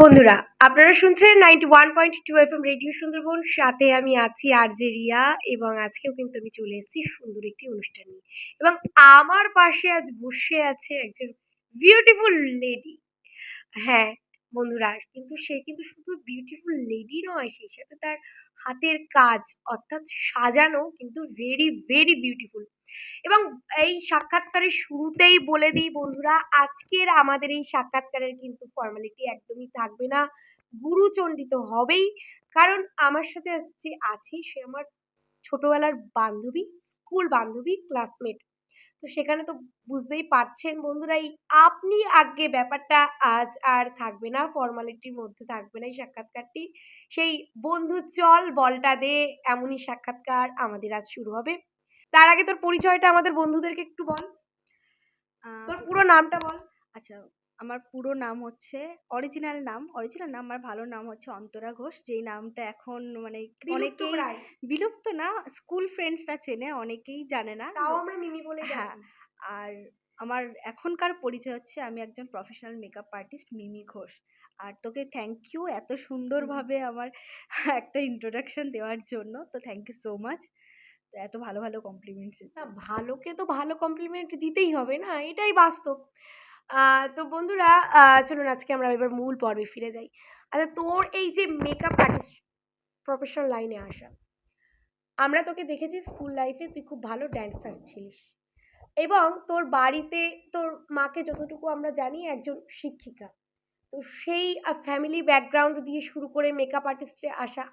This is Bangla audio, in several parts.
বন্ধুরা, আপনারা শুনছেন 91.2 FM রেডিও সুন্দরবন। সাথে আমি আছি আরজে রিয়া, এবং আজকেও কিন্তু আমি চলে এসেছি সুন্দর একটি অনুষ্ঠান নিয়ে। এবং আমার পাশে আজ বসে আছে একজন বিউটিফুল লেডি। হ্যাঁ বন্ধুরা, কিন্তু সে কিন্তু শুধু বিউটিফুল লেডি নয়, সেই সাথে তার হাতের কাজ অর্থাৎ সাজানো কিন্তু ভেরি ভেরি বিউটিফুল। এবং এই সাক্ষাৎকারের শুরুতেই বলে দিই বন্ধুরা, আজকের আমাদের এই সাক্ষাৎকারের কিন্তু ফর্মালিটি একদমই থাকবে না, গুরুচণ্ডিত হবেই। কারণ আমার সাথে যে আছে সে আমার ছোটবেলার বান্ধবী, স্কুল বান্ধবী, ক্লাসমেট। তো সেখানে তো বুঝতেই পারছেন বন্ধুরা, এই আপনি আগে ব্যাপারটা আজ আর থাকবে না, ফর্মালিটির মধ্যে থাকবে না এই সাক্ষাৎকারটি। সেই বন্ধু চল বলটা দে, এমনই সাক্ষাৎকার আমাদের আজ শুরু হবে। তার আগে তোর পরিচয়টা আমাদের বন্ধুদেরকে একটু বল, তোর পুরো নামটা বল। আচ্ছা, আমার পুরো নাম হচ্ছে অরিজিনাল নাম আমার ভালো নাম হচ্ছে অন্তরা ঘোষ, যেই নামটা এখন মানে অনেকেই বিলুপ্ত না, স্কুল ফ্রেন্ডসরা চেনে, অনেকেই জানে না, তাও আমরা মিমি বলে হ্যাঁ। ডাকি। আর আমার এখনকার পরিচয় হচ্ছে আমি একজন প্রফেশনাল মেকআপ আর্টিস্ট মিমি ঘোষ। আর তোকে থ্যাংক ইউ এত সুন্দরভাবে আমার একটা ইন্ট্রোডাকশন দেওয়ার জন্য, তো থ্যাংক ইউ সো মাচ। তো এত ভালো ভালো কমপ্লিমেন্টস। না, ভালোকে তো ভালো কমপ্লিমেন্ট দিতেই হবে, না এটাই বাস্তব। তো বন্ধুরা, চলুন আজকে আমরা এবার মূল পর্বে ফিরে যাই। আচ্ছা, তোর এই যে মেকআপ আর্টিস্ট প্রফেশনাল লাইনে আসা, আমরা তোকে দেখেছি স্কুল লাইফে তুই খুব ভালো ড্যান্সার ছিলিস, এবং তোর বাড়িতে তোর মাকে যতটুকু আমরা জানি একজন শিক্ষিকা। তো সেই ফ্যামিলি ব্যাকগ্রাউন্ড দিয়ে শুরু করে মেকআপ আর্টিস্টে আসা,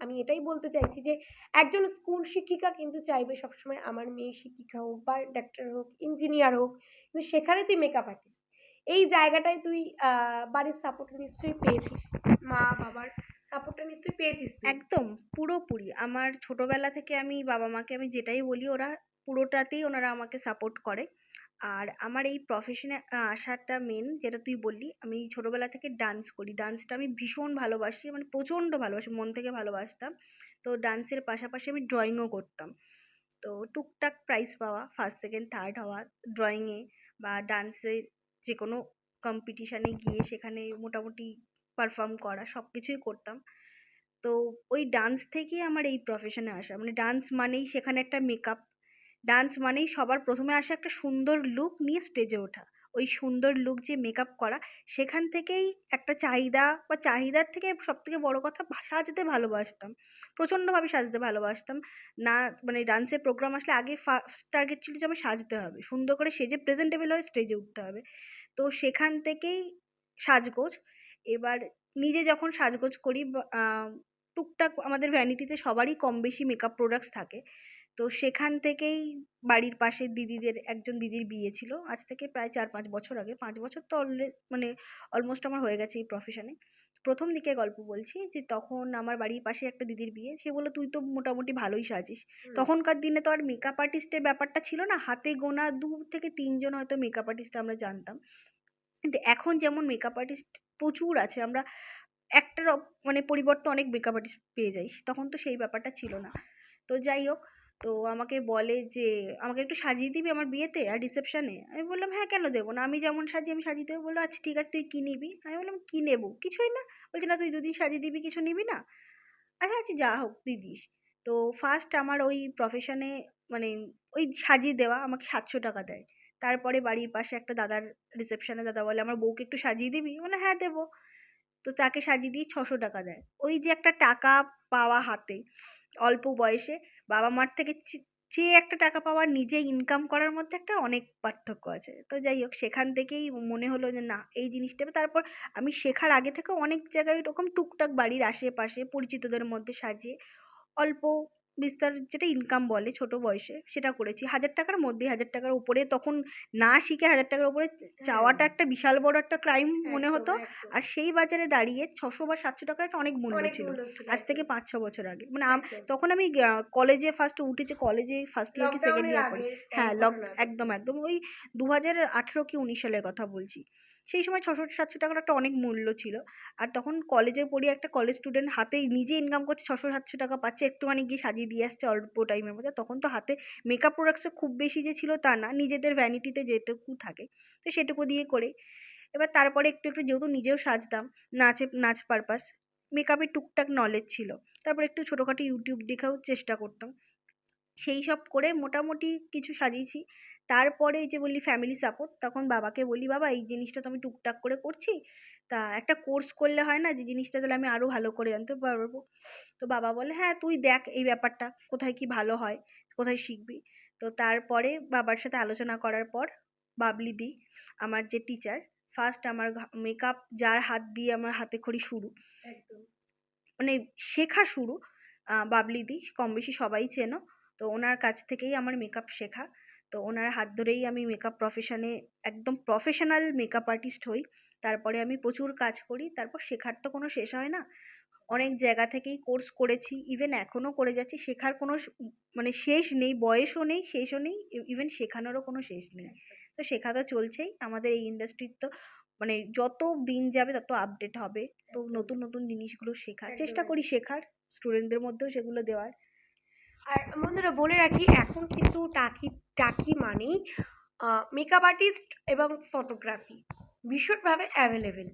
আমি এটাই বলতে চাইছি যে একজন স্কুল শিক্ষিকা কিন্তু চাইবে সবসময় আমার মেয়ে শিক্ষিকা হোক বা ডাক্তার হোক, ইঞ্জিনিয়ার হোক, কিন্তু সেখানে তুই মেকআপ আর্টিস্ট। এই জায়গাটায় তুই বাড়ির সাপোর্টটা নিশ্চয়ই পেয়েছিস, মা বাবার সাপোর্টটা নিশ্চয়ই পেয়েছিস তুই। একদম পুরোপুরি আমার ছোটবেলা থেকে আমি বাবা মাকে আমি যেটাই বলি ওরা পুরোটাতেই ওনারা আমাকে সাপোর্ট করে। আর আমার এই প্রফেশনে আসাটা মেন যেটা তুই বললি, আমি ছোটবেলা থেকে ডান্স করি, ডান্সটা আমি ভীষণ ভালোবাসি, মানে প্রচণ্ড ভালোবাসি, মন থেকে ভালোবাসতাম। তো ডান্সের পাশাপাশি আমি ড্রয়িংও করতাম। তো টুকটাক প্রাইজ পাওয়া, ফার্স্ট সেকেন্ড থার্ড হওয়া ড্রয়িংয়ে বা ডান্সের যে কোনো কম্পিটিশানে গিয়ে সেখানে মোটামুটি পারফর্ম করা সব কিছুই করতাম। তো ওই ডান্স থেকেই আমার এই প্রফেশনে আসা, মানে ডান্স মানেই সেখানে একটা মেকআপ, ডান্স মানেই সবার প্রথমে আসা একটা সুন্দর লুক নিয়ে স্টেজে ওঠা, ওই সুন্দর লুক যে মেকআপ করা, সেখান থেকেই একটা চাহিদা, বা চাহিদার থেকে সব থেকে বড় কথা সাজতে ভালোবাসতাম, প্রচণ্ডভাবে সাজতে ভালোবাসতাম। না মানে ডান্সের প্রোগ্রাম আসলে আগে ফার্স্ট টার্গেট ছিল যে আমার সাজতে হবে, সুন্দর করে সেজে প্রেজেন্টেবল হয়ে স্টেজে উঠতে হবে। তো সেখান থেকেই সাজগোজ। এবার নিজে যখন সাজগোজ করি টুকটাক আমাদের ভ্যানিটিতে সবারই কম বেশি মেকআপ প্রোডাক্টস থাকে। তো সেখান থেকেই বাড়ির পাশের দিদিদের একজন দিদির বিয়ে ছিল, আজ থেকে প্রায় 4-5 বছর আগে, 5 বছর তো মানে অলমোস্ট আমার হয়ে গেছে এই প্রফেশনে। প্রথম দিকে গল্প বলছি, যে তখন আমার বাড়ির পাশে একটা দিদির বিয়ে, সে বললো তুই তো মোটামুটি ভালোই সাজিস। তখনকার দিনে তো আর মেকআপ আর্টিস্টের ব্যাপারটা ছিল না, হাতে গোনা 2 থেকে 3 জন হয়তো মেকআপ আর্টিস্ট আমরা জানতাম। কিন্তু এখন যেমন মেকআপ আর্টিস্ট প্রচুর আছে, আমরা একটার মানে পরিবর্তে অনেক মেকআপ আর্টিস্ট পেয়ে যাই, তখন তো সেই ব্যাপারটা ছিল না। তো যাই হোক, তো আমাকে বলে যে আমাকে একটু সাজিয়ে দিবি আমার বিয়েতে আর রিসেপশনে। আমি বললাম হ্যাঁ, কেন দেবো না, আমি যেমন সাজি আমি সাজিয়ে দেবো। বললো আচ্ছা ঠিক আছে, তুই কী নিবি? আমি বললাম কী নেবো, কিছুই না। বলছে না, তুই দুদিন সাজিয়ে দিবি, কিছু নিবি না? আচ্ছা আচ্ছা, যা হোক তুই দিস। তো ফার্স্ট আমার ওই প্রফেশনে মানে ওই সাজিয়ে দেওয়া আমাকে 700 টাকা দেয়। তারপরে বাড়ির পাশে একটা দাদার রিসেপশনে দাদা বলে আমার বউকে একটু সাজিয়ে দিবি, বলে হ্যাঁ দেবো। তো তাকে সাজিয়ে দিয়ে 600 টাকা দেয়। ওই যে একটা টাকা পাওয়া হাতে অল্প বয়সে, বাবা মার থেকে চেয়ে একটা টাকা পাওয়া, নিজে ইনকাম করার মধ্যে একটা অনেক পার্থক্য আছে। তো যাই হোক, সেখান থেকেই মনে হলো যে না, এই জিনিসটা। তারপর আমি শেখার আগে থেকে অনেক জায়গায় এরকম টুকটাক বাড়ির আশেপাশে পরিচিতদের মধ্যে সাজিয়ে অল্প বিস্তর যেটা ইনকাম বলে ছোট বয়সে সেটা করেছি। 1000 টাকার মধ্যে, 1000 টাকার উপরে তখন না শিখে 1000 টাকার উপরে চাওয়াটা একটা বিশাল বড় একটা ক্রাইম মনে হতো। আর সেই বাজারে দাঁড়িয়ে 600 বা 700 টাকার একটা অনেক মূল্য ছিল আজ থেকে 5-6 বছর আগে। মানে তখন আমি কলেজে ফার্স্ট উঠেছি, কলেজে ফার্স্ট ইয়ার কি সেকেন্ড ইয়ার পড়ি। হ্যাঁ, একদম একদম ওই 2018 কি 19 সালের কথা বলছি। সেই সময় 600-700 টাকার একটা অনেক মূল্য ছিল। আর তখন কলেজে পড়ি, একটা কলেজ স্টুডেন্ট হাতে নিজে ইনকাম করছে, 600-700 টাকা পাচ্ছে, একটুখানি গিয়ে সাজিয়ে দিয়ে আসছে অল্প টাইমের মধ্যে। তখন তো হাতে মেকআপ প্রোডাক্টসও খুব বেশি যে ছিল তা না, নিজেদের ভ্যানিটিতে যেটুকু থাকে তো সেটুকু দিয়ে করে। এবার তারপরে একটু একটু যেহেতু নিজেও সাজতাম, নাচ পারপাস, মেকআপের টুকটাক নলেজ ছিল, তারপর একটু ছোটোখাটো ইউটিউব দেখেও চেষ্টা করতাম। সেই সব করে মোটামুটি কিছু সাজিয়েছি। তারপরে এই যে বললি ফ্যামিলি সাপোর্ট, তখন বাবাকে বলি, বাবা এই জিনিসটা তো আমি টুকটাক করে করছি, তা একটা কোর্স করলে হয় না, যে জিনিসটা তাহলে আমি আরও ভালো করে জানতে পারবো। তো বাবা বলে, হ্যাঁ তুই দেখ এই ব্যাপারটা কোথায় কি ভালো হয়, কোথায় শিখবি। তো তারপরে বাবার সাথে আলোচনা করার পর বাবলি দি, আমার যে টিচার, ফার্স্ট আমার মেকআপ যার হাত দিয়ে আমার হাতে খড়ি শুরু, একদম। মানে শেখা শুরু, বাবলি দি, কম বেশি সবাই চেনো। তো ওনার কাছ থেকেই আমার মেকআপ শেখা। তো ওনার হাত ধরেই আমি মেকআপ প্রফেশনে একদম প্রফেশনাল মেকআপ আর্টিস্ট হই। তারপরে আমি প্রচুর কাজ করি, তারপর শেখার তো কোনো শেষ হয় না, অনেক জায়গা থেকেই কোর্স করেছি, ইভেন এখনও করে যাচ্ছি। শেখার কোনো মানে শেষ নেই, বয়সও নেই, শেষও নেই, ইভেন শেখানোরও কোনো শেষ নেই। তো শেখা তো চলছেই আমাদের এই ইন্ডাস্ট্রির। তো মানে যত দিন যাবে তত আপডেট হবে, তো একদম। নতুন নতুন জিনিসগুলো শেখার একদম, চেষ্টা করি, একদম। শেখার স্টুডেন্টদের মধ্যেও সেগুলো দেওয়ার। আর বন্ধুরা বলে রাখি, এখন কিন্তু টাকি টাকি মানেই মেকআপ আর্টিস্ট এবং ফটোগ্রাফি ভীষণভাবে অ্যাভেলেবেল।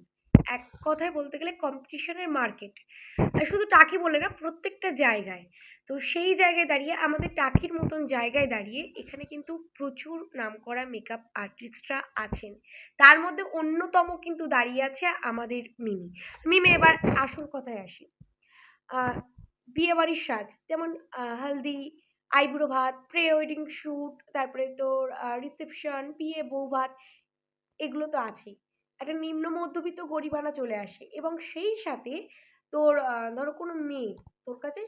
এক কথায় বলতে গেলে কম্পিটিশনের মার্কেট। আর শুধু টাকি বলে না, প্রত্যেকটা জায়গায়। তো সেই জায়গায় দাঁড়িয়ে, আমাদের টাকির মতন জায়গায় দাঁড়িয়ে, এখানে কিন্তু প্রচুর নামকরা মেকআপ আর্টিস্টরা আছেন। তার মধ্যে অন্যতম কিন্তু দাঁড়িয়ে আছে আমাদের মিমি। মিমি, এবার আসল কথায় আসি। বিয়ে বাড়ির সাজ, যেমন হলদি, আইবুড়ো ভাত, প্রে ওয়েডিং শ্যুট, তারপরে তোর রিসেপশন, বিয়ে বউ ভাত, এগুলো তো আছেই। একটা নিম্ন মধ্যবিত্ত গরিবানা চলে আসে, এবং সেই সাথে তোর ধরো কোনো মেয়ে তোর কাছে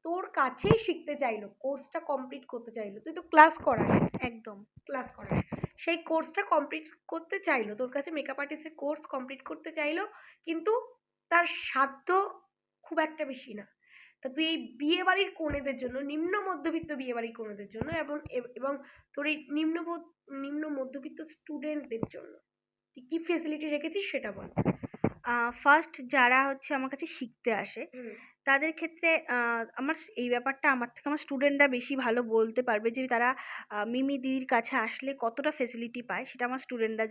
তোর কাছেই শিখতে চাইলো, কোর্সটা কমপ্লিট করতে চাইলো, তুই তো ক্লাস করাস, একদম। ক্লাস করাস, সেই কোর্সটা কমপ্লিট করতে চাইলো তোর কাছে, মেকআপ আর্টিস্টের কোর্স কমপ্লিট করতে চাইলো, কিন্তু তার সাধ্য খুব একটা বেশি না। তা তুই এই বিয়ে বাড়ির কনেদের জন্য, নিম্ন মধ্যবিত্ত বিয়ে বাড়ির কনেদের জন্য, এবং তোর এই নিম্ন মধ্যবিত্ত স্টুডেন্টদের জন্য তুই কি ফেসিলিটি রেখেছিস সেটা বল। ফার্স্ট যারা হচ্ছে আমার কাছে শিখতে আসে, হুম। তাদের ক্ষেত্রে আমার এই ব্যাপারটা আমার থেকে আমার স্টুডেন্টরা বেশি ভালো বলতে পারবে, যে তারা মিমি দিদির কাছে আসলে কতটা ফেসিলিটি পায়, সেটা আমার স্টুডেন্টরা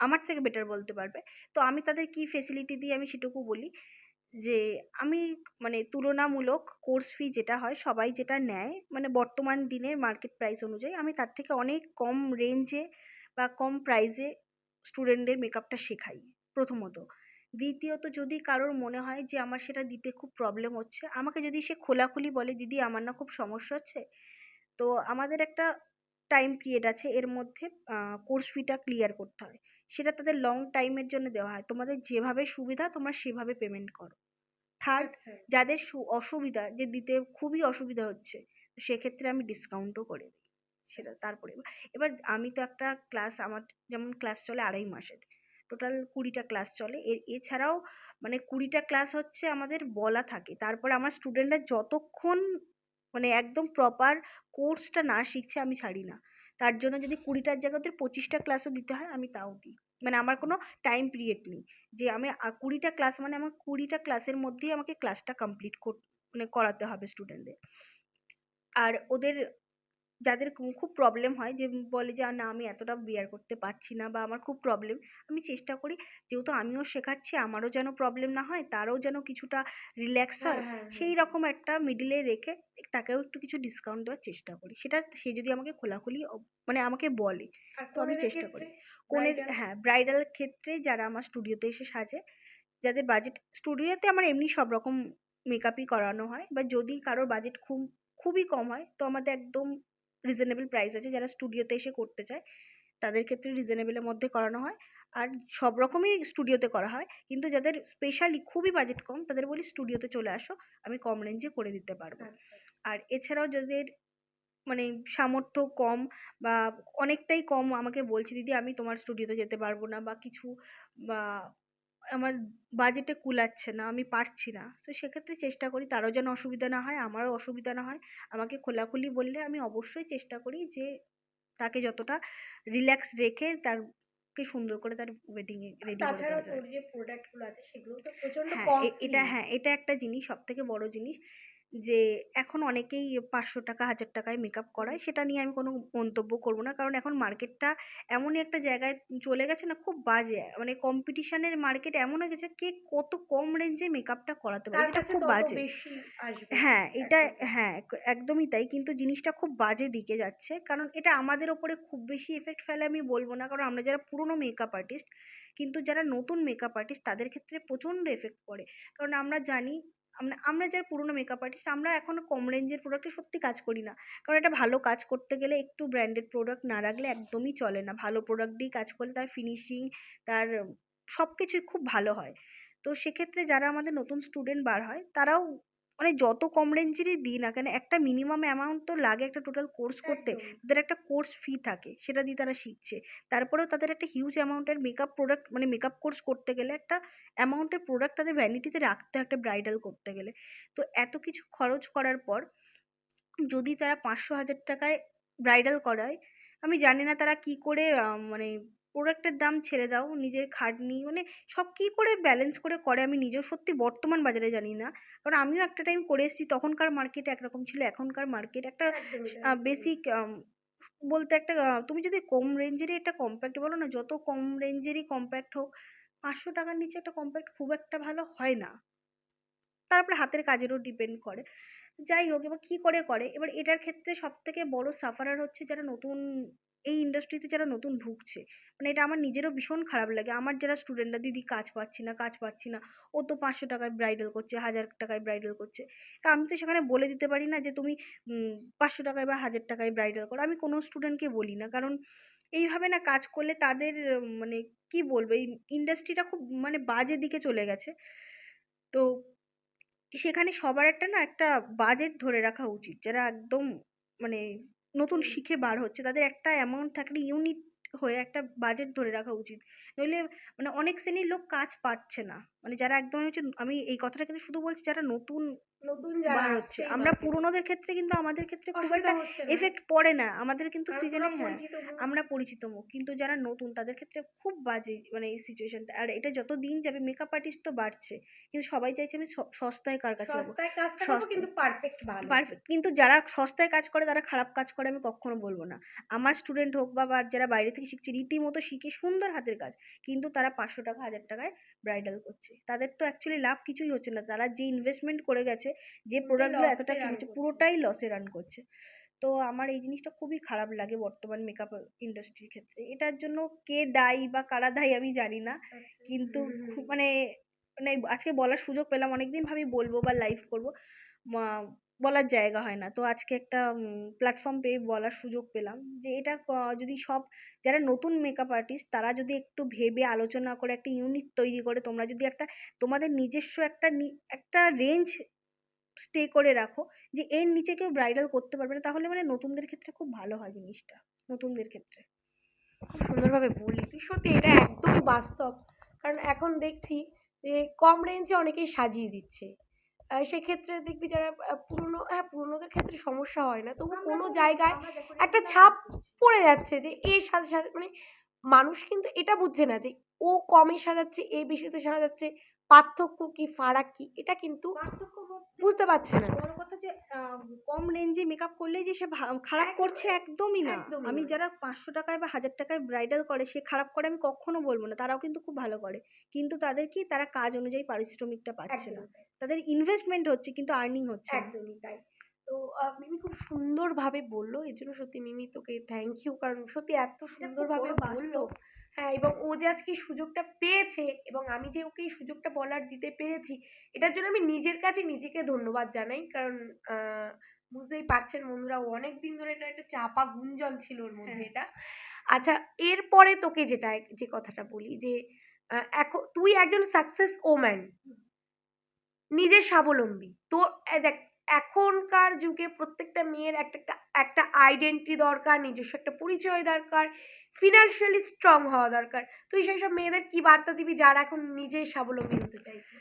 আমার থেকে বেটার বলতে পারবে। তো আমি তাদের কি ফেসিলিটি দিই আমি সেটুকু বলি, যে আমি মানে তুলনামূলক কোর্স ফি যেটা হয় সবাই যেটা নেয়, মানে বর্তমান দিনের মার্কেট প্রাইস অনুযায়ী আমি তার থেকে অনেক কম রেঞ্জে বা কম প্রাইসে স্টুডেন্টদের মেকআপটা শেখাই, প্রথমত। দ্বিতীয়ত, যদি কারোর মনে হয় যে আমার সেটা দিতে খুব প্রবলেম হচ্ছে, আমাকে যদি সে খোলাখুলি বলে, দিদি আমার না খুব সমস্যা হচ্ছে, তো আমাদের একটা টাইম পিরিয়ড আছে, এর মধ্যে কোর্স ফিটা ক্লিয়ার করতে হয়, সেটা তাদের লং টাইমের জন্য দেওয়া হয়, তোমাদের যেভাবে সুবিধা তোমরা সেভাবে পেমেন্ট করো। থার্ড, আচ্ছা। যাদের অসুবিধা, যে দিতে খুবই অসুবিধা হচ্ছে, তো সেক্ষেত্রে আমি ডিসকাউন্টও করে দিই সেটা। তারপরে এবার আমি তো একটা ক্লাস, আমার যেমন ক্লাস চলে 2.5 মাসের, টোটাল 20টা ক্লাস চলে, এছাড়াও মানে 20টা ক্লাস হচ্ছে আমাদের বলা থাকে, তারপর আমার স্টুডেন্টরা যতক্ষণ মানে একদম প্রপার কোর্সটা না শিখছে আমি ছাড়ি না। তার জন্য যদি 20টার জায়গায় ওদের 25টা ক্লাসও দিতে হয় আমি তাও দিই, মানে আমার কোনো টাইম পিরিয়ড নেই, যে আমি 20টা ক্লাস মানে আমার 20টা ক্লাসের মধ্যেই আমাকে ক্লাসটা কমপ্লিট মানে করাতে হবে স্টুডেন্টদের। আর ওদের যাদের খুব প্রবলেম হয়, যে বলে যে না আমি এতটা বিয়ার করতে পারছি না বা আমার খুব প্রবলেম, আমি চেষ্টা করি যেহেতু আমিও শেখাচ্ছি আমারও যেন প্রবলেম না হয়, তারও যেন কিছুটা রিল্যাক্স হ্যাঁ, হয়, হ্যাঁ, হ্যাঁ, সেই হ্যাঁ। রকম একটা মিডিলে রেখে তাকেও একটু কিছু ডিসকাউন্ট দেওয়ার চেষ্টা করি, সেটা সে যদি আমাকে খোলাখুলি মানে আমাকে বলে, আর তো আমি কনেদের চেষ্টা ক্ষেত্রে করি। কোনে ব্রাইডাল। হ্যাঁ, ব্রাইডাল ক্ষেত্রে যারা আমার স্টুডিওতে এসে সাজে, যাদের বাজেট, স্টুডিওতে আমার এমনি সব রকম মেকআপই করানো হয়, বা যদি কারোর বাজেট খুবই কম হয়, তো আমাদের একদম রিজনেবল প্রাইস আছে, যারা স্টুডিওতে এসে করতে চায় তাদের ক্ষেত্রে রিজনেবলের মধ্যে করানো হয়। আর সব রকমই স্টুডিওতে করা হয়, কিন্তু যাদের স্পেশালি খুবই বাজেট কম তাদের বলি স্টুডিওতে চলে আসো, আমি কম রেঞ্জে করে দিতে পারবো। আচ্ছা, আচ্ছা। আর এছাড়াও যাদের মানে সামর্থ্য কম বা অনেকটাই কম, আমাকে বলছে দিদি আমি তোমার স্টুডিওতে যেতে পারবো না বা কিছু, বা আমার বাজেটে কুলাচ্ছে না, আমি পারছি না, তো সেক্ষেত্রে চেষ্টা করি তারও যেন অসুবিধা না হয়, আমারও অসুবিধা না হয়, আমাকে খোলাখুলি বললে আমি অবশ্যই চেষ্টা করি যে তাকে যতটা রিল্যাক্স রেখে তারকে সুন্দর করে তার ওয়েডিংয়ে আর রেডি করে তাছাড়াও দেওয়া যায়। তোর যে প্রোডাক্ট গুলো আছে সেগুলো তো প্রচন্ড হ্যাঁ, কস্টলি। এটা হ্যাঁ, এটা একটা জিনিস, সবথেকে বড় জিনিস, যে এখন অনেকেই 500 টাকা 1000 টাকায় মেকআপ করায়, সেটা নিয়ে আমি কোনো মন্তব্য করব না, কারণ এখন মার্কেটটা এমনই একটা জায়গায় চলে গেছে না, খুব বাজে, মানে কম্পিটিশনের মার্কেট এমন হয়ে গেছে কে কত কম রেঞ্জে মেকআপটা করাতে পারে, তার যেটা কাছে খুব তত বাজে। বেশি আসবে। হ্যাঁ, এটা একদম তাই। হ্যাঁ, একদমই তাই। কিন্তু জিনিসটা খুব বাজে দিকে যাচ্ছে। কারণ এটা আমাদের ওপরে খুব বেশি ইফেক্ট ফেলে আমি বলব না। কারণ আমরা যারা পুরনো মেকআপ আর্টিস্ট, কিন্তু যারা নতুন মেকআপ আর্টিস্ট তাদের ক্ষেত্রে প্রচণ্ড এফেক্ট পড়ে। কারণ আমরা জানি, আমরা যারা পুরনো মেকআপ আর্টিস্ট আমরা এখনো কম রেঞ্জের প্রোডাক্টে সত্যি কাজ করি না। কারণ একটা ভালো কাজ করতে গেলে একটু ব্র্যান্ডেড প্রোডাক্ট না রাখলে একদমই চলে না। ভালো প্রোডাক্ট দিয়ে কাজ করলে তার ফিনিশিং, তার সবকিছুই খুব ভালো হয়। তো সেক্ষেত্রে যারা আমাদের নতুন স্টুডেন্ট বার হয় তারাও, মানে যত কম রেঞ্জেরই দিই না কেন, একটা মিনিমাম অ্যামাউন্ট তো লাগে একটা টোটাল কোর্স করতে। একদম। তাদের একটা কোর্স ফি থাকে, সেটা দিয়ে তারা শিখছে। তারপরেও তাদের একটা হিউজ অ্যামাউন্টের মেকআপ প্রোডাক্ট, মানে মেকআপ কোর্স করতে গেলে একটা অ্যামাউন্টের প্রোডাক্ট তাদের ভ্যানিটিতে রাখতে হয় একটা ব্রাইডাল করতে গেলে। তো এত কিছু খরচ করার পর যদি তারা 500 টাকায় ব্রাইডাল করায়, আমি জানি না তারা কি করে, মানে প্রোডাক্টের দাম ছেড়ে দাও, নিজের খাটনি, মানে সব কি করে ব্যালেন্স করে করে আমি নিজেও সত্যি বর্তমান বাজারে জানি না। কারণ আমিও একটা টাইম করে এসেছি, তখনকার মার্কেট একরকম ছিল, এখনকার মার্কেট একটা একদমই তাই, একদমই। বেসিক বলতে একটা তুমি যদি কম রেঞ্জেরই একটা কম্প্যাক্ট বলো না, যত কম রেঞ্জেরই কম্প্যাক্ট হোক, 500 টাকার নিচে একটা কম্প্যাক্ট খুব একটা ভালো হয় না। তারপরে হাতের কাজেরও ডিপেন্ড করে। যাই হোক, এবার কি করে করে, এবার এটার ক্ষেত্রে সবথেকে বড় সাফারার হচ্ছে যারা নতুন এই ইন্ডাস্ট্রিতে যারা নতুন ঢুকছে। মানে এটা আমার নিজেরও ভীষণ খারাপ লাগে। আমার যারা স্টুডেন্টরা, দিদি কাজ পাচ্ছি না, কাজ পাচ্ছি না, ও তো 500 টাকায় ব্রাইডাল করছে, 1000 টাকায় ব্রাইডাল করছে। আমি তো সেখানে বলে দিতে পারি না যে তুমি 500 টাকায় বা 1000 টাকায় ব্রাইডাল করো, আমি কোনো স্টুডেন্টকে বলি না। কারণ এইভাবে না কাজ করলে তাদের মানে কি বলবো, এই ইন্ডাস্ট্রিটা খুব মানে বাজে দিকে চলে গেছে। তো সেখানে সবার একটা না একটা বাজেট ধরে রাখা উচিত। যারা একদম মানে নতুন হুম। শিখে বার হচ্ছে তাদের একটা অ্যামাউন্ট থাকলে ইউনিট হয়ে একটা বাজেট ধরে রাখা উচিত। নইলে মানে অনেক শ্রেণীর লোক কাজ পাচ্ছে না। মানে যারা একদম হচ্ছে, আমি এই কথাটা কিন্তু শুধু বলছি যারা নতুন নতুন যারা বার হচ্ছে। আসছে এই আমরা মার্কেটে পুরনোদের ক্ষেত্রে কিন্তু আমাদের ক্ষেত্রে খুব অসুবিধা একটা হচ্ছে না। এফেক্ট পড়ে না। আমাদের কিন্তু কারণ তোরা সিজনে হ্যাঁ, পরিচিত মুখ। আমরা পরিচিত মুখ। কিন্তু যারা নতুন তাদের ক্ষেত্রে খুব বাজে মানে এই সিচুয়েশনটা। আর এটা যত দিন যাবে মেকআপ আর্টিস্ট তো বাড়ছে। কিন্তু সবাই চাইছে আমি সস্তায় কার কাছে যাবো। সস্তায় কাজটা করবো সস্তা কিন্তু পারফেক্ট ভালো। পারফেক্ট। কিন্তু যারা সস্তায় কাজ করে তারা খারাপ কাজ করে আমি কক্ষনো বলব না। আমার স্টুডেন্ট হোক বা যারা বাইরে থেকে শিখছে রীতিমতো শিখে সুন্দর হাতের কাজ। কিন্তু তারা 500 টাকা 1000 টাকায় ব্রাইডাল করছে। তাদের তো অ্যাকচুয়ালি লাভ কিছুই হচ্ছে না। তারা যে ইনভেস্টমেন্ট করে গেছে, যে উল্টে প্রোডাক্টগুলো এতটা লসে রান কিনেছে করছে। পুরোটাই লসে রান করছে। তো আমার এই জিনিসটা খুবই খারাপ লাগে বর্তমান মেকআপ ইন্ডাস্ট্রির ক্ষেত্রে। এটার জন্য কে দায়ী বা কারা দায়ী আমি জানি না। আচ্ছা। কিন্তু হুম, হুম। মানে মানে আজকে বলার সুযোগ পেলাম। অনেকদিন ভাবি বলবো বা লাইভ করব। মা বলার জায়গা হয় না। তো আজকে একটা প্ল্যাটফর্ম পেয়ে বলার সুযোগ পেলাম যে এটা যদি সব যারা নতুন মেকআপ আর্টিস্ট তারা যদি একটু ভেবে আলোচনা করে একটা ইউনিট তৈরি করে, তোমরা যদি একটা তোমাদের নিজস্ব একটা রেঞ্জ স্টে করে রাখো যে এর নিচে কেউ ব্রাইডাল করতে পারবে না, তাহলে মানে নতুনদের ক্ষেত্রে খুব ভালো হয় জিনিসটা, নতুনদের ক্ষেত্রে। খুব সুন্দরভাবে বললি তুই, সত্যি এটা একদমই বাস্তব। কারণ এখন দেখছি যে কম রেঞ্জে অনেকেই সাজিয়ে দিচ্ছে। সেক্ষেত্রে দেখবি যারা পুরনো, হ্যাঁ পুরনোদের ক্ষেত্রে সমস্যা হয় না, তবু কোনো জায়গায় আমরা দেখো একটা রেগুলার ছাপ কাজ করছি। পড়ে যাচ্ছে যে এর সাথে সাথে মানে মানুষ কিন্তু এটা বুঝছে না যে ও কমে সাজাচ্ছে এ বেশিতে সাজাচ্ছে, পার্থক্য কি ফারাক কি এটা কিন্তু পার্থক্য বলতে বুঝতে পারছে না। বড় কথা যে কম রেঞ্জে মেকআপ করলেই যে সে খারাপ করছে, একেবারে একদমই না। একদমই আমি নয়। যারা 500 টাকায় বা 1000 টাকায় ব্রাইডাল করে সে খারাপ করে আমি কখনো বলবো না, তারাও কিন্তু খুব ভালো করে। কিন্তু তাদের কি, তারা কাজ অনুযায়ী পারিশ্রমিকটা পাচ্ছে না। একদমই তাই। তাদের ইনভেস্টমেন্ট হচ্ছে কিন্তু আর্নিং হচ্ছে না। একদমই তাই। তো মিমি খুব সুন্দরভাবে বলল। এর জন্য সত্যি মিমি তোকে থ্যাংক ইউ। কারণ সত্যি এত এটা খুব সুন্দরভাবে বড় বলল। বাস্তব। হ্যাঁ, এবং ও যে আজকে এই সুযোগটা পেয়েছে এবং আমি যে ওকে এই সুযোগটা বলার দিতে পেরেছি, এটার জন্য আমি নিজের কাছে নিজেকে ধন্যবাদ জানাই। কারণ আ বুঝতেই পারছেন বন্ধুরা, ও অনেকদিন ধরে এটা একটা চাপা গুঞ্জন ছিল ওর মধ্যে হ্যাঁ। এটা। আচ্ছা, এরপরে তোকে যে কথাটা বলি যে তুই একজন সাকসেস ওম্যান। নিজের স্বাবলম্বী। তো দেখ এখনকার যুগে প্রত্যেকটা মেয়ের একটা আইডেন্টিটি দরকার, নিজস্ব একটা পরিচয় দরকার, ফিন্যান্সিয়ালি স্ট্রং হওয়া দরকার। তুই সেইসব মেয়েদের কি বার্তা দিবি যারা এখন নিজে স্বাবলম্বী হতে চাইছে?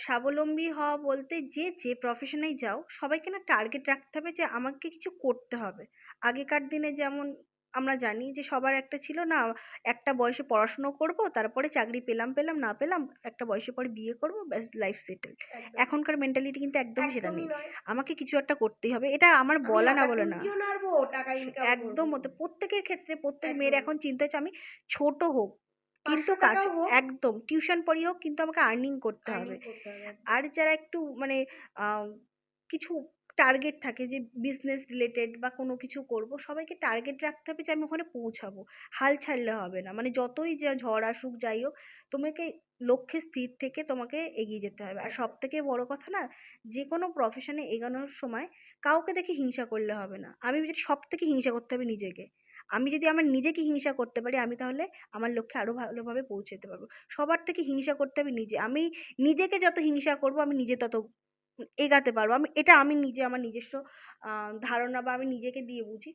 স্বাবলম্বী হওয়া বলতে যে প্রফেশনেই যাও সবাইকে না টার্গেট রাখতে হবে যে আমাকে কিছু করতে হবে। আগেকার দিনে যেমন আমরা জানি যে সবার একটা ছিল না, একটা বয়সে পড়াশুনো করব, তারপরে চাকরি পেলাম পেলাম, না পেলাম একটা বয়সের পরে বিয়ে করব, ব্যাস লাইফ সেটেল। একদম এখনকার মেন্টালিটি কিন্তু একদমই সেটা একদমই নেই। নয়। আমাকে কিছু একটা করতেই হবে, এটা আমার আমি বলা না হাতা বলে না। খুন্তিও নাড়বো, টাকা ইনকামও একদম করবো। হতো প্রত্যেকের ক্ষেত্রে, প্রত্যেক মেয়ের একদম। এখন চিন্তা হচ্ছে আমি ছোট হোক কিন্তু ৫০০ কাজ, টাকাও হোক, একদম টিউশন পড়ি হোক কিন্তু আমাকে আর্নিং করতে আর্নিং হবে। করতে হবে একদম। আর যারা একটু মানে আহ, কিছু টার্গেট থাকে যে বিজনেস রিলেটেড বা কোনো কিছু করব, সবাইকে টার্গেট রাখতে হবে যে আমি ওখানে পৌঁছাবো। হাল ছাড়লে হবে না, মানে যতই যা ঝড় আসুক যাই হোক, তোমাকে লক্ষ্যে স্থির থেকে তোমাকে এগিয়ে যেতে হবে। আর সব একদম। থেকে বড় কথা না, যে কোনো প্রফেশনে এগোনোর সময় কাউকে দেখে হিংসা করলে হবে না। আমি যদি সব থেকে হিংসা করতে হবে নিজেকে। আমি যদি আমার নিজেকে হিংসা করতে পারি, আমি তাহলে আমার লক্ষ্যে আরো ভালোভাবে পৌঁছাতে পারবো। সবার থেকে হিংসা করতে হবে নিজে। আমি নিজেকে যত হিংসা করব, আমি নিজে তত এগাতে পারবো। আমি নিজে আমার নিজস্ব ধারণা বা আমি নিজেকে দিয়ে বুঝি।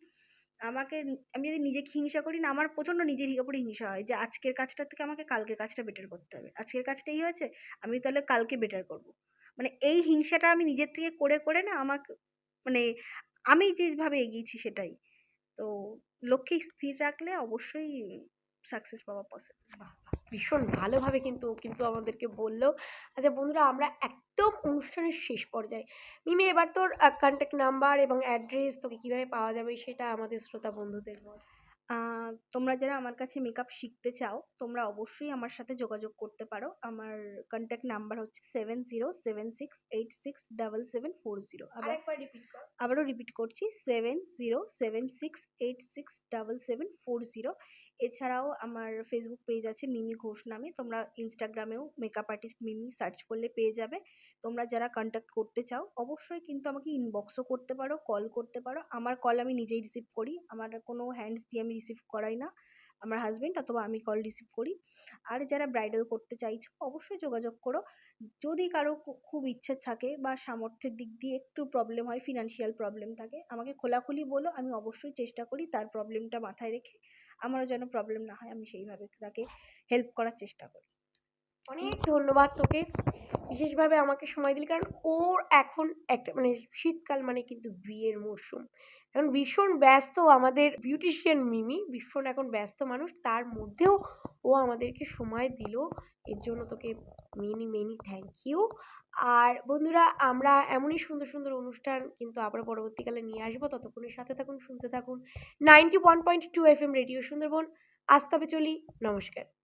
আমি যদি নিজেকে হিংসা করি না, আমার প্রচণ্ড নিজের ওপরে হিংসা হয় যে আজকের কাজটা থেকে আমাকে কালকের কাজটা বেটার করতে হবে। আজকের কাজটা এই হয়েছে, আমি তাহলে কালকে বেটার করব। মানে এই হিংসাটা আমি নিজের থেকে করে করে না আমাকে, মানে আমি যেভাবে এগিয়েছি সেটাই। তো লক্ষ্যে স্থির রাখলে অবশ্যই সাকসেস পাওয়া পসিবল। বাহ! বাহ! ভীষণ ভালোভাবে কিন্তু ও কিন্তু আমাদেরকে বলল। আচ্ছা বন্ধুরা, আমরা একদম অনুষ্ঠানের শেষ পর্যায়ে। মিমি, এবার তোর কনট্যাক্ট নাম্বার এবং অ্যাড্রেস তোকে কিভাবে পাওয়া যাবে সেটা আমাদের শ্রোতা বন্ধুদের বল। তোমরা যারা আমার কাছে মেকআপ শিখতে চাও, তোমরা অবশ্যই আমার সাথে যোগাযোগ করতে পারো। আমার কন্ট্যাক্ট নাম্বার হচ্ছে 7076867740। আরেকবার রিপিট কর। আবারও রিপিট করছি, 7076867740। এছাড়াও আমার ফেসবুক পেজ আছে মিমি ঘোষ নামে, তোমরা ইনস্টাগ্রামেও মেকআপ আর্টিস্ট মিমি সার্চ করলে পেয়ে যাবে। তোমরা যারা কন্ট্যাক্ট করতে চাও অবশ্যই কিন্তু আমাকে ইনবক্সও করতে পারো, কল করতে পারো। আমার কল আমি নিজেই রিসিভ করি, আমার কোনো হ্যান্ডস দিয়ে আমি রিসিভ করাই না, আমার হাজবেন্ড অথবা আমি কল রিসিভ করি। আর যারা ব্রাইডাল করতে চাইছো অবশ্যই যোগাযোগ করো। যদি কারো খুব ইচ্ছে থাকে বা সামর্থ্যের দিক দিয়ে একটু প্রবলেম হয়, ফিনান্সিয়াল প্রবলেম থাকে, আমাকে খোলাখুলি বলো, আমি অবশ্যই চেষ্টা করি তার প্রবলেমটা মাথায় রেখে আমারও যেন প্রবলেম না হয়, আমি সেইভাবে তাকে হেল্প করার চেষ্টা করি। অনেক ধন্যবাদ তোকে, বিশেষভাবে আমাকে সময় দিলি, কারণ ওর এখন একটা মানে শীতকাল মানে কিন্তু বিয়ের মরশুম। এখন ভীষণ ব্যস্ত আমাদের বিউটিশিয়ান মিমি, ভীষণ এখন ব্যস্ত মানুষ, তার মধ্যেও ও আমাদেরকে সময় দিল। এর জন্য তোকে মেনি মেনি থ্যাংক ইউ। আর বন্ধুরা, আমরা এমনই সুন্দর সুন্দর অনুষ্ঠান কিন্তু আবার পরবর্তীকালে নিয়ে আসবো। ততক্ষণের সাথে থাকুন, শুনতে থাকুন 91.2 FM রেডিও সুন্দরবন। আজ তবে চলি, নমস্কার।